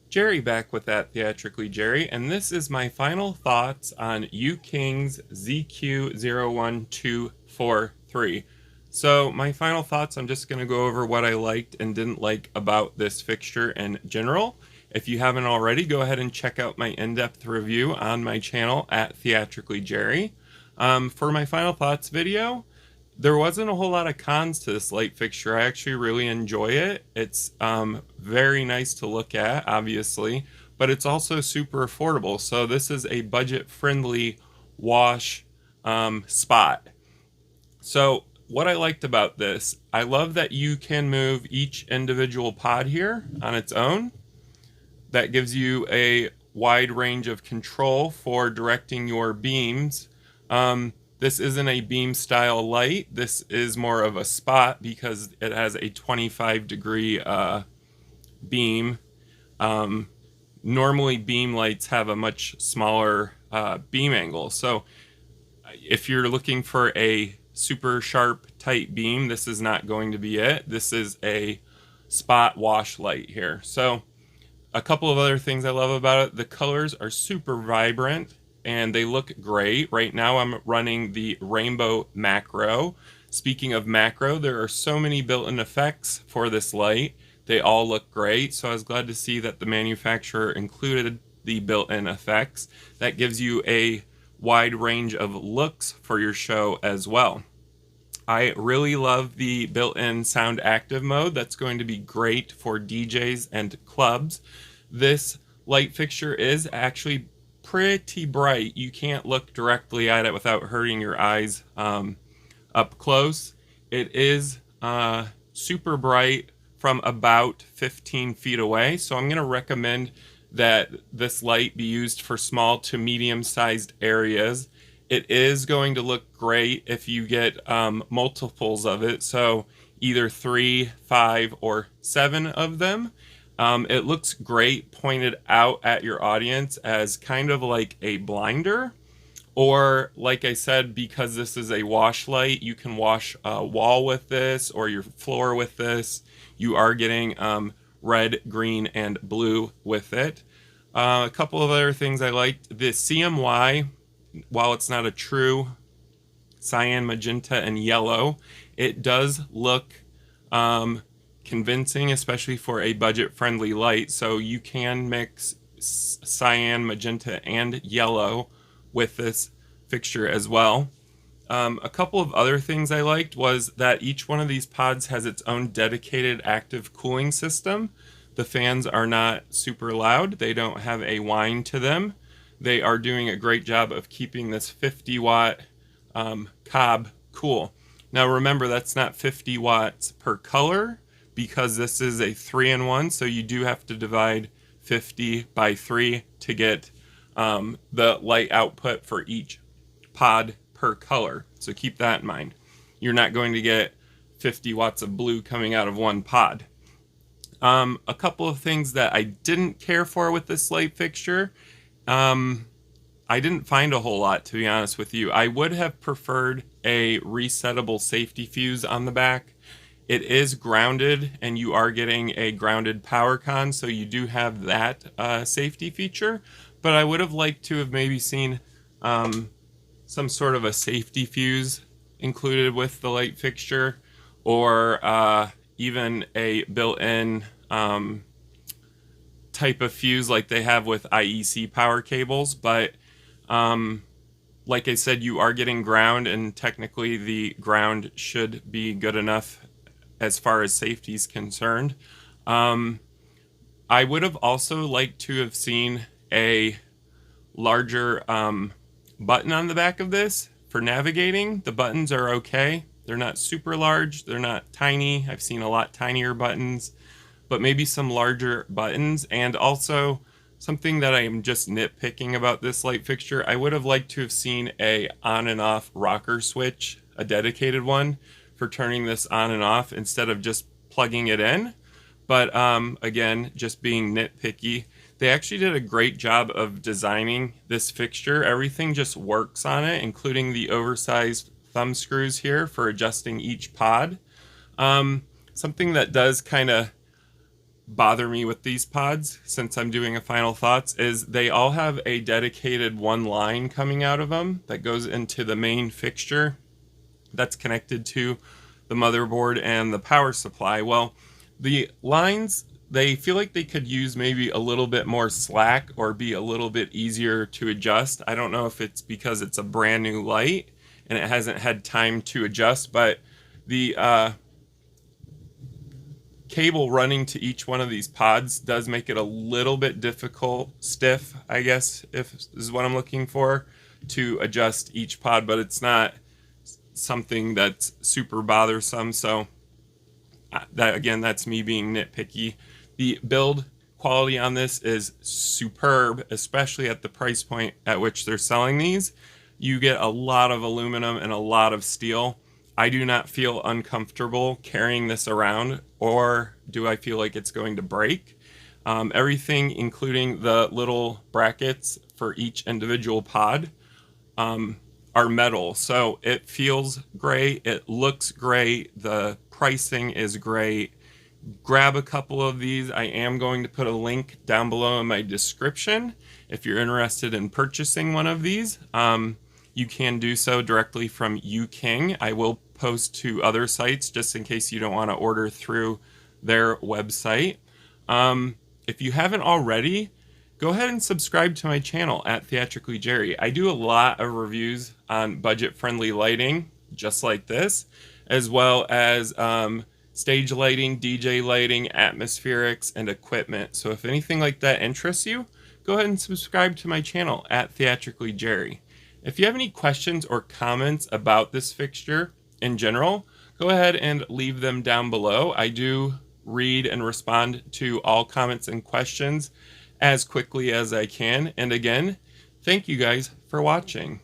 Jerry back with that Theatrically Jerry, and this is my final thoughts on UKING's ZQ01243. So my final thoughts, I'm just going to go over what I liked and didn't like about this fixture in general. If you haven't already, go ahead and check out my in-depth review on my channel at Theatrically Jerry. For my final thoughts video, there wasn't a whole lot of cons to this light fixture. I actually really enjoy it. It's very nice to look at, obviously, but it's also super affordable. So this is a budget-friendly wash spot. So what I liked about this, I love that you can move each individual pod here on its own. That gives you a wide range of control for directing your beams. This isn't a beam style light. This is more of a spot because it has a 25-degree beam. Normally beam lights have a much smaller beam angle. So if you're looking for a super sharp tight beam, this is not going to be it. This is a spot wash light here. So a couple of other things I love about it. The colors are super vibrant and they look great. Right now I'm running the rainbow macro. Speaking of macro, there are so many built-in effects for this light. They all look great, so I was glad to see that the manufacturer included the built-in effects. That gives you a wide range of looks for your show as well. I really love the built-in sound active mode. That's going to be great for DJs and clubs. This light fixture is actually pretty bright. You can't look directly at it without hurting your eyes up close. It is super bright from about 15 feet away, so I'm going to recommend that this light be used for small to medium-sized areas. It is going to look great if you get multiples of it, so either 3, 5, or 7 of them. It looks great pointed out at your audience as kind of like a blinder, or like I said, because this is a wash light, you can wash a wall with this or your floor with this. You are getting red, green, and blue with it. A couple of other things I liked. The CMY, while it's not a true cyan, magenta, and yellow, it does look convincing, especially for a budget-friendly light. So you can mix cyan, magenta, and yellow with this fixture as well. A couple of other things I liked was that each one of these pods has its own dedicated active cooling system. The fans are not super loud. They don't have a whine to them. They are doing a great job of keeping this 50-watt cob cool. Now remember, that's not 50 watts per color, because this is a 3-in-1, so you do have to divide 50 by 3 to get the light output for each pod per color. So keep that in mind. You're not going to get 50 watts of blue coming out of one pod. A couple of things that I didn't care for with this light fixture. I didn't find a whole lot, to be honest with you. I would have preferred a resettable safety fuse on the back. It is grounded, and you are getting a grounded power con, so you do have that safety feature. But I would have liked to have maybe seen some sort of a safety fuse included with the light fixture, or even a built-in type of fuse like they have with IEC power cables. But like I said, you are getting ground, and technically the ground should be good enough as far as safety is concerned. I would have also liked to have seen a larger button on the back of this for navigating. The buttons are okay. They're not super large. They're not tiny. I've seen a lot tinier buttons, but maybe some larger buttons. And also something that I am just nitpicking about this light fixture, I would have liked to have seen a on and off rocker switch, a dedicated one, for turning this on and off instead of just plugging it in. But again, just being nitpicky, they actually did a great job of designing this fixture. Everything just works on it, including the oversized thumb screws here for adjusting each pod. Something that does kind of bother me with these pods, since I'm doing a final thoughts, is they all have a dedicated one line coming out of them that goes into the main fixture that's connected to the motherboard and the power supply. Well, the lines, they feel like they could use maybe a little bit more slack or be a little bit easier to adjust. I don't know if it's because it's a brand new light and it hasn't had time to adjust, but the cable running to each one of these pods does make it a little bit stiff, I guess, if this is what I'm looking for, to adjust each pod, but it's not something that's super bothersome. So that, again, that's me being nitpicky. The build quality on this is superb, especially at the price point at which they're selling these. You get a lot of aluminum and a lot of steel. I do not feel uncomfortable carrying this around, or do I feel like it's going to break. Everything, including the little brackets for each individual pod, are metal. So it feels great. It looks great. The pricing is great. Grab a couple of these. I am going to put a link down below in my description if you're interested in purchasing one of these. You can do so directly from UKING. I will post to other sites just in case you don't want to order through their website. If you haven't already, go ahead and subscribe to my channel at Theatrically Jerry. I do a lot of reviews on budget-friendly lighting, just like this, as well as stage lighting, DJ lighting, atmospherics, and equipment. So if anything like that interests you, go ahead and subscribe to my channel at Theatrically Jerry. If you have any questions or comments about this fixture in general, go ahead and leave them down below. I do read and respond to all comments and questions as quickly as I can. And again, thank you guys for watching.